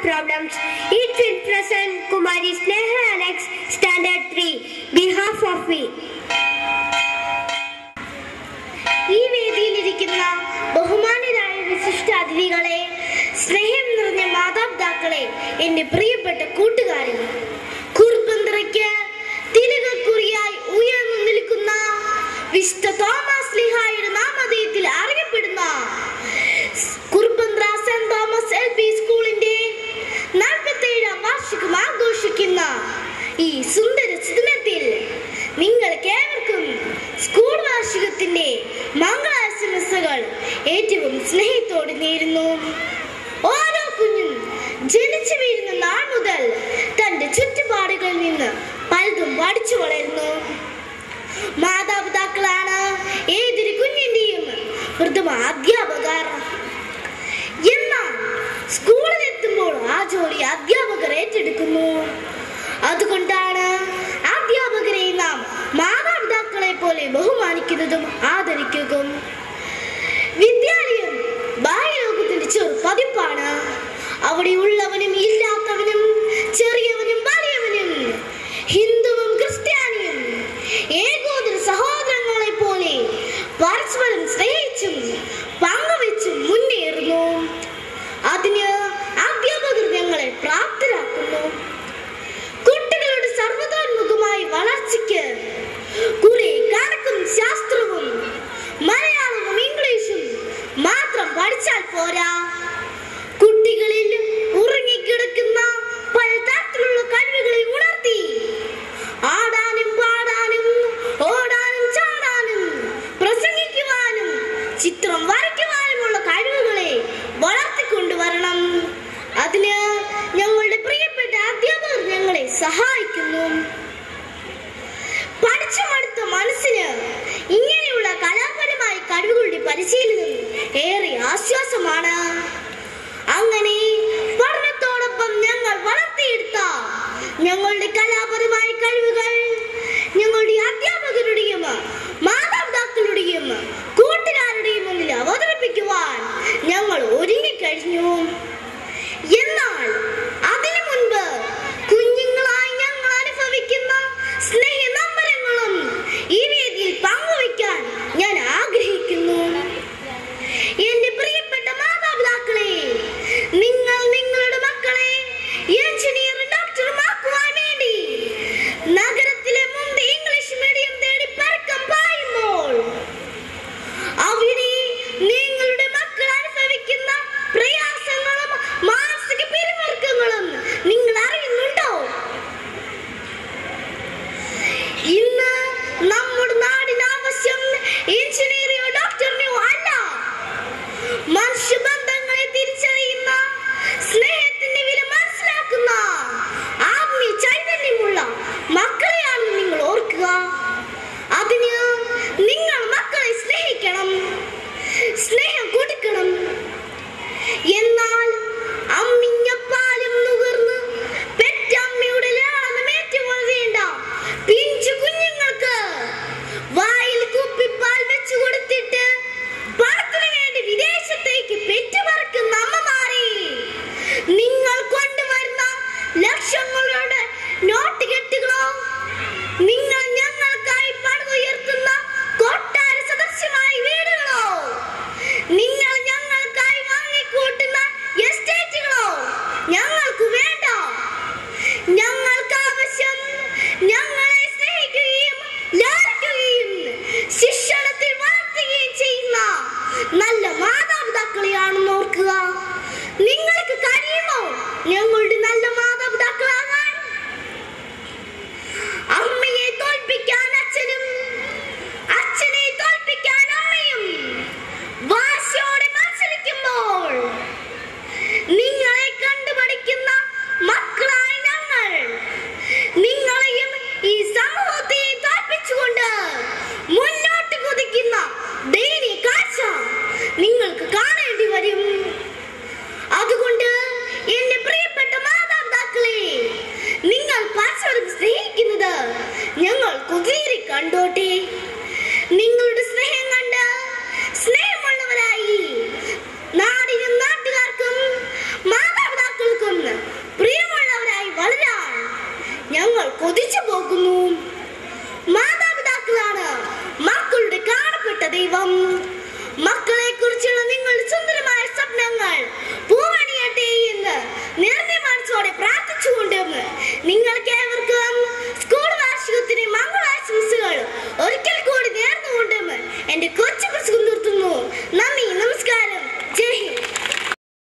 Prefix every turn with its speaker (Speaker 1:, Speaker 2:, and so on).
Speaker 1: problems. It will present Kumari Sneha Alex, Standard 3, behalf of me. ഈ വേദിയിലിരിക്കുന്ന ബഹുമാനരായ വിശിഷ്ടാതിഥികളെ, സ്നേഹം നിറഞ്ഞ മാതാപിതാക്കളെ, എന്റെ പ്രിയപ്പെട്ട കൂട്ടുകാരെ, കുർബന്തറയ്ക്ക് തിലകക്കുറിയായി ഉയർന്നു നിൽക്കുന്ന വിശുദ്ധ തോമസ് ശ്ലീഹായുടെ നാമധേയത്തിൽ അറിയപ്പെടുന്ന കുർബന്തറ സെന്റ് തോമസ് LP സ്കൂളിന്റെ 47ാം വാർഷികം ആഘോഷിക്കുന്ന ഈ സുന്ദര ദിനത്തിൽ നിങ്ങൾക്കേവർക്കും സ്കൂൾ വാർഷികത്തിന്റെ മംഗളാശംസകൾ ഏറ്റവും സ്നേഹത്തോടെ നേരുന്നു. ഓരോ കുഞ്ഞും ജനിച്ചു വീഴുന്ന നാൾ മുതൽ തന്റെ ചുറ്റുപാടുകളിൽ നിന്ന് പലതും പഠിച്ചു വളരുന്നു. മാതാപിതാക്കളാണ് ഏതൊരു കുഞ്ഞിന്റെയും പ്രഥമ അധ്യാപകർ. എന്നാൽ സ്കൂളിലെത്തുമ്പോൾ ആ ജോലി അധ്യാപകർ ഏറ്റെടുക്കുന്നു. അതുകൊണ്ടാണ് അധ്യാപകരെ നാം മാതാപിതാക്കളെ പോലെ ബഹുമാനിക്കുന്നതും ആദരിക്കുകയും. വിദ്യാലയം ബാഹ്യലോകത്തിന്റെ ചെറു പതിപ്പാണ്. അവിടെ ഉള്ളവനും ഇല്ലാത്തവനും, ചെറിയവനും വലിയവനും, ഹിന്ദുവും ക്രിസ്ത്യാനിയും ഏകോദര സഹോദരങ്ങളെ പോലെ പരസ്പരം സ്നേഹിച്ചും പങ്കുവെച്ചും മുന്നേറുന്നു. അതിന് അധ്യാപകർ ഞങ്ങളെ പ്രാപ്തരാക്കുന്നു. കുട്ടികളുടെ സർവ്വതോന്മുഖമായ വളർച്ചയ്ക്ക് കുറെ കണക്കും ശാസ്ത്രവും മലയാളവും ഇംഗ്ലീഷും മാത്രം പഠിച്ചാൽ പോരാ. കുട്ടികളിൽ ഉറങ്ങിക്കിടക്കുന്ന പലതരത്തിലുള്ള കഴിവുകളെ ഉണർത്തി ആടാനും പാടാനും ഓടാനും ചാടാനും പ്രസംഗിക്കുവാനും ചിത്രം വരയ്ക്കുവാനുമുള്ള കഴിവുകളെ വളർത്തിക്കൊണ്ടുവരണം. അതിന് ഞങ്ങളുടെ പ്രിയപ്പെട്ട അധ്യാപകർ ഞങ്ങളെ സഹായിക്കുന്നു. പഠിച്ചു മടുത്ത മനസ്സിന് ഇങ്ങനെയുള്ള കലാപരമായ കഴിവുകളുടെ പരിശീലനം ഏറെ ആശ്വാസമാണ്. അങ്ങനെ പഠനത്തോടൊപ്പം ഞങ്ങൾ വളർത്തിയെടുത്ത ഞങ്ങളുടെ കലാപരമായ കഴിവുകൾ ഞങ്ങളുടെ അധ്യാപകരുടെയും മാതാപിതാക്കളുടെയും കൂട്ടുകാരുടെയും മുന്നിൽ അവതരിപ്പിക്കുവാൻ ഞങ്ങൾ ഒരുങ്ങിക്കഴിഞ്ഞു. എന്നാൽ അതിനു മുൻപ് കുഞ്ഞുങ്ങളായി ഞങ്ങൾ അനുഭവിക്കുന്ന സ്നേഹനമ്പരങ്ങളും ഈ വേദിയിൽ പങ്കുവയ്ക്കാൻ ഞാൻ ആഗ്രഹിക്കുന്നു. എന്റെ പ്രിയപ്പെട്ട മാതാപിതാക്കളെ, നിങ്ങൾ നിങ്ങളുടെ മക്കളെ എഞ്ചിനീയറും ഡോക്ടറുമാക്കുവാൻ വേണ്ടി നഗരത്തിൽ
Speaker 2: കൊതിച്ചു പോകുന്നു. മാതാപിതാക്കളാണ് മക്കളുടെ കാണപ്പെട്ട ദൈവം. മക്കൾ